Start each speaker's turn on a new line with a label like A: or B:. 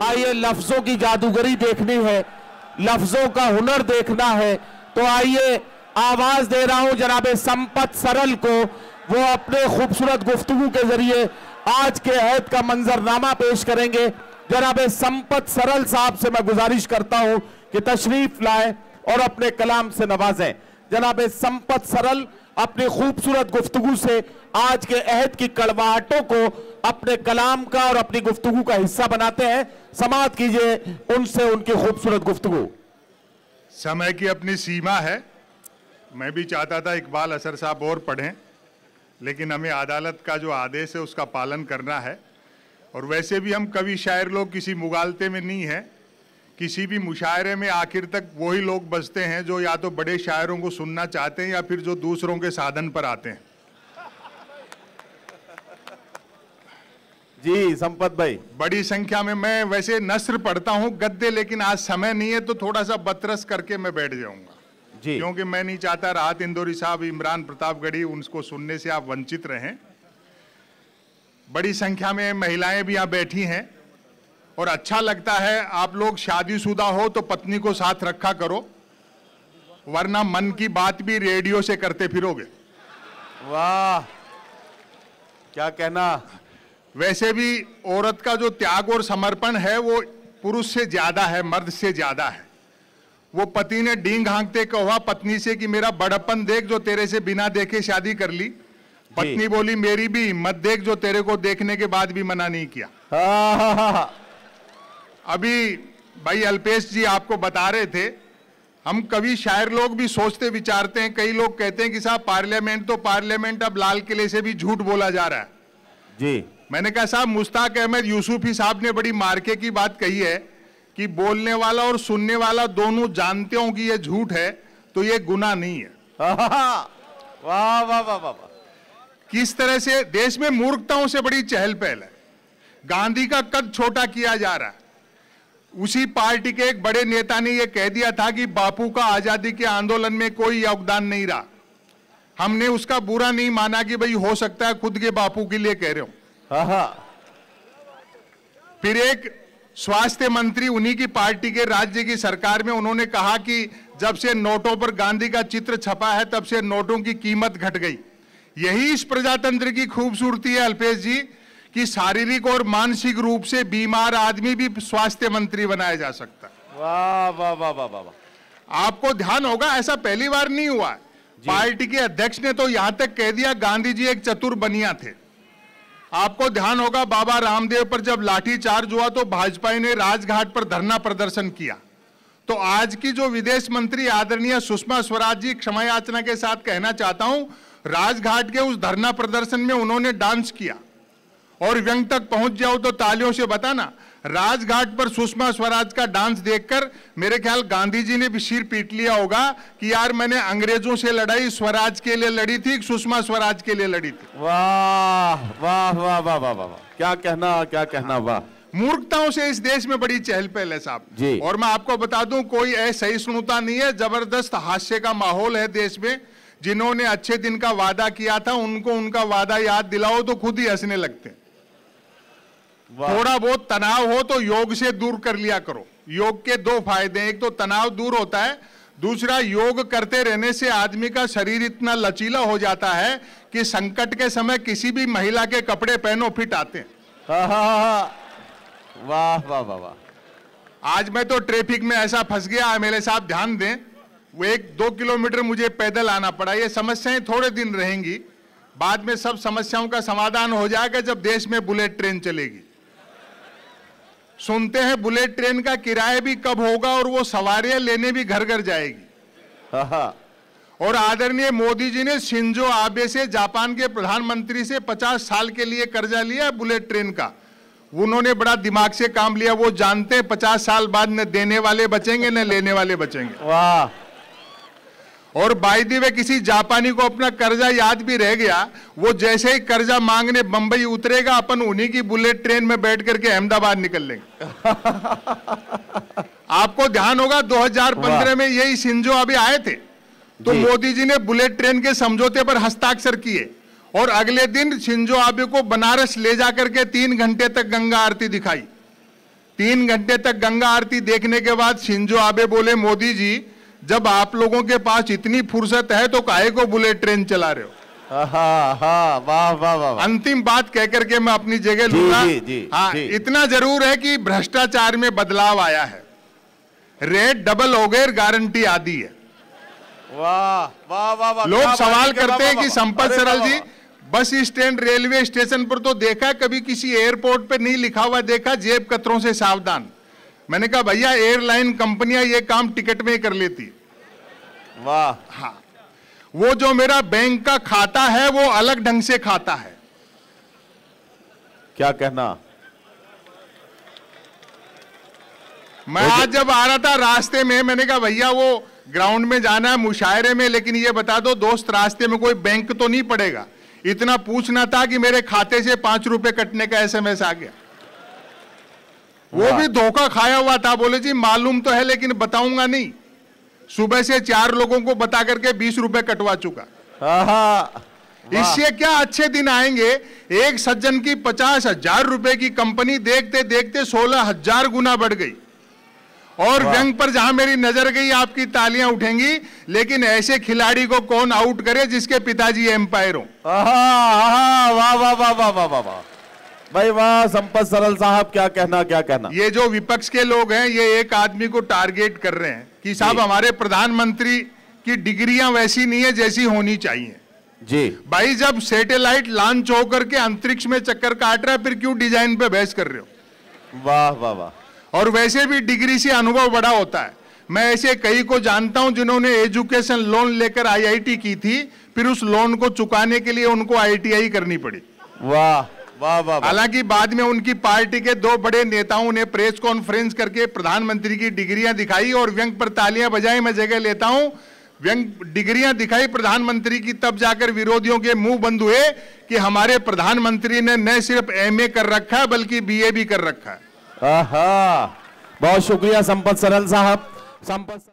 A: आइए लफ्जों की जादूगरी देखनी है, लफ्जों का हुनर देखना है, तो आइए आवाज दे रहा हूं जनाब संपत सरल को। वो अपने खूबसूरत गुफ्तगू के जरिए आज के अहद का मंजरनामा पेश करेंगे। जनाब संपत सरल साहब से मैं गुजारिश करता हूं कि तशरीफ लाएं और अपने कलाम से नवाजें। जनाब संपत सरल अपनी खूबसूरत गुफ्तगू से आज के अहद की कड़वाहटों को अपने कलाम का और अपनी गुफ्तगू का हिस्सा बनाते हैं। समाअत कीजिए उनसे उनकी खूबसूरत गुफ्तगू।
B: समय की अपनी सीमा है। मैं भी चाहता था इकबाल असर साहब और पढ़ें, लेकिन हमें अदालत का जो आदेश है उसका पालन करना है। और वैसे भी हम कवि शायर लोग किसी मुगालते में नहीं हैं। किसी भी मुशायरे में आखिर तक वही लोग बचते हैं जो या तो बड़े शायरों को सुनना चाहते हैं या फिर जो दूसरों के साधन पर आते हैं।
A: जी संपत भाई, बड़ी
B: संख्या में मैं वैसे नस्र पढ़ता हूं गद्दे, लेकिन आज समय नहीं है तो थोड़ा सा बतरस करके मैं बैठ जाऊंगा जी, क्योंकि मैं नहीं चाहता राहत इंदौरी साहब, इमरान प्रतापगढ़ी, उनको सुनने से आप वंचित रहें। बड़ी संख्या में महिलाएं भी यहाँ बैठी हैं और अच्छा लगता है। आप लोग शादीशुदा हो तो पत्नी को साथ रखा करो, वरना मन की बात भी रेडियो से करते फिरोगे।
A: वाह क्या कहना।
B: वैसे भी औरत का जो त्याग और समर्पण है वो पुरुष से ज्यादा है, मर्द से ज्यादा है। वो पति ने डींग हाँकते कहा पत्नी से कि मेरा बड़प्पन देख जो तेरे से बिना देखे शादी कर ली। पत्नी बोली मेरी भी हिम्मत देख जो तेरे को देखने के बाद भी मना नहीं किया। अभी भाई अल्पेश जी आपको बता रहे थे, हम कवि शायर लोग भी सोचते विचारते हैं। कई लोग कहते हैं कि साहब पार्लियामेंट तो पार्लियामेंट, अब लाल किले से भी झूठ बोला जा रहा है
A: जी।
B: मैंने कहा साहब मुश्ताक अहमद यूसुफी साहब ने बड़ी मार्के की बात कही है कि बोलने वाला और सुनने वाला दोनों जानते हो कि ये झूठ है तो ये गुनाह नहीं है।
A: वाह वाह वाह वाह।
B: किस तरह से देश में मूर्खताओं से बड़ी चहल पहल है। गांधी का कद छोटा किया जा रहा है। उसी पार्टी के एक बड़े नेता ने यह कह दिया था कि बापू का आजादी के आंदोलन में कोई योगदान नहीं रहा। हमने उसका बुरा नहीं माना कि भाई हो सकता है खुद के बापू के लिए कह रहे हो। फिर एक स्वास्थ्य मंत्री उन्हीं की पार्टी के राज्य की सरकार में, उन्होंने कहा कि जब से नोटों पर गांधी का चित्र छपा है तब से नोटों की कीमत घट गई। यही इस प्रजातंत्र की खूबसूरती है अल्पेश जी कि शारीरिक और मानसिक रूप से बीमार आदमी भी स्वास्थ्य मंत्री बनाया जा सकता है।
A: वाह वाह वाह वाह वाह।
B: आपको ध्यान होगा ऐसा पहली बार नहीं हुआ। पार्टी के अध्यक्ष ने तो यहां तक कह दिया गांधी जी एक चतुर बनिया थे। आपको ध्यान होगा बाबा रामदेव पर जब लाठीचार्ज हुआ तो भाजपा ने राजघाट पर धरना प्रदर्शन किया। तो आज की जो विदेश मंत्री आदरणीय सुषमा स्वराज जी, क्षमा याचना के साथ कहना चाहता हूं, राजघाट के उस धरना प्रदर्शन में उन्होंने डांस किया और व्यंग तक पहुंच जाओ तो तालियों से बताना। राजघाट पर सुषमा स्वराज का डांस देखकर मेरे ख्याल गांधी जी ने भी सिर पीट लिया होगा कि यार मैंने अंग्रेजों से लड़ाई स्वराज के लिए लड़ी थी, सुषमा स्वराज के लिए लड़ी थी।
A: वाह वाह वाह वाह वाह वाह, क्या कहना क्या कहना। वाह,
B: मूर्खताओं से इस देश में बड़ी चहल पहल है साहब जी। और मैं आपको बता दूं कोई असहिष्णुता नहीं है, जबरदस्त हास्य का माहौल है देश में। जिन्होंने अच्छे दिन का वादा किया था उनको उनका वादा याद दिलाओ तो खुद ही हंसने लगते हैं। थोड़ा बहुत तनाव हो तो योग से दूर कर लिया करो। योग के दो फायदे हैं, एक तो तनाव दूर होता है, दूसरा योग करते रहने से आदमी का शरीर इतना लचीला हो जाता है कि संकट के समय किसी भी महिला के कपड़े पहनो फिट आते हैं।
A: वाह वाह वाह वाह।
B: आज मैं तो ट्रैफिक में ऐसा फंस गया, मेरे साहब ध्यान दें, वो 1-2 किलोमीटर मुझे पैदल आना पड़ा। ये समस्याएं थोड़े दिन रहेंगी, बाद में सब समस्याओं का समाधान हो जाएगा जब देश में बुलेट ट्रेन चलेगी। सुनते हैं बुलेट ट्रेन का किराया भी कब होगा और वो सवारियां लेने भी घर घर जाएगी। और आदरणीय मोदी जी ने शिंजो आबे से, जापान के प्रधानमंत्री से 50 साल के लिए कर्जा लिया बुलेट ट्रेन का। उन्होंने बड़ा दिमाग से काम लिया। वो जानते हैं 50 साल बाद न देने वाले बचेंगे न लेने वाले बचेंगे।
A: वाह।
B: और बाय द वे किसी जापानी को अपना कर्जा याद भी रह गया, वो जैसे ही कर्जा मांगने बंबई उतरेगा अपन उन्हीं की बुलेट ट्रेन में बैठ करके अहमदाबाद निकल लेंगे। आपको ध्यान होगा 2015 में यही शिंजो अभी आए थे तो मोदी जी ने बुलेट ट्रेन के समझौते पर हस्ताक्षर किए और अगले दिन शिंजो आबे को बनारस ले जाकर के 3 घंटे तक गंगा आरती दिखाई। 3 घंटे तक गंगा आरती देखने के बाद शिंजो आबे बोले, मोदी जी जब आप लोगों के पास इतनी फुर्सत है तो काहे को बुलेट ट्रेन चला रहे हो।
A: वाह वाह वाह।
B: अंतिम बात कहकर के मैं अपनी जगह लूंगा। हाँ, इतना जरूर है कि भ्रष्टाचार में बदलाव आया है, रेट डबल हो गए, गारंटी आधी है।
A: वाह वाह वाह।
B: लोग सवाल करते हैं कि संपत सरल जी बस स्टैंड रेलवे स्टेशन पर तो देखा, कभी किसी एयरपोर्ट पे नहीं लिखा हुआ देखा जेब कतरों से सावधान। मैंने कहा भैया एयरलाइन कंपनियां ये काम टिकट में ही कर लेती।
A: वाह।
B: हाँ, वो जो मेरा बैंक का खाता है वो अलग ढंग से खाता है।
A: क्या कहना।
B: मैं आज जब आ रहा था रास्ते में मैंने कहा भैया वो ग्राउंड में जाना है मुशायरे में, लेकिन ये बता दो दोस्त रास्ते में कोई बैंक तो नहीं पड़ेगा। इतना पूछना था कि मेरे खाते से 5 रुपए कटने का SMS आ गया। वो भी धोखा खाया हुआ था, बोले जी मालूम तो है लेकिन बताऊंगा नहीं। सुबह से 4 लोगों को बता करके 20 रुपए कटवा चुका। इससे क्या अच्छे दिन आएंगे। एक सज्जन की 50,000 रुपए की कंपनी देखते देखते 16,000 गुना बढ़ गई। और व्यंग पर जहां मेरी नजर गई आपकी तालियां उठेंगी, लेकिन ऐसे खिलाड़ी को कौन आउट करे जिसके पिताजी एम्पायर हो।
A: वाह वाह वाह वाह वाह वाह भाई वाह। संपत सरल साहब क्या कहना, क्या कहना।
B: ये जो विपक्ष के लोग हैं ये एक आदमी को टारगेट कर रहे हैं कि साहब हमारे प्रधानमंत्री की डिग्रियां वैसी नहीं है जैसी होनी चाहिए।
A: जी
B: भाई जब सैटेलाइट लॉन्च होकर के अंतरिक्ष में चक्कर काट रहा है फिर क्यों डिजाइन पे बहस कर रहे हो।
A: वाह वाह वाह।
B: और वैसे भी डिग्री से अनुभव बड़ा होता है। मैं ऐसे कई को जानता हूं जिन्होंने एजुकेशन लोन लेकर IIT की थी, फिर उस लोन को चुकाने के लिए उनको ITI करनी पड़ी।
A: वाह वाह वाह।
B: हालांकि बाद में उनकी पार्टी के 2 बड़े नेताओं ने प्रेस कॉन्फ्रेंस करके प्रधानमंत्री की डिग्रियां दिखाई और व्यंग पर तालियां बजाई। मैं जगह लेता हूं, व्यंग डिग्रियां दिखाई प्रधानमंत्री की, तब जाकर विरोधियों के मुंह बंद हुए कि हमारे प्रधानमंत्री ने न सिर्फ MA कर रखा है बल्कि BA भी कर रखा है।
A: बहुत शुक्रिया संपत सरल साहब। संपत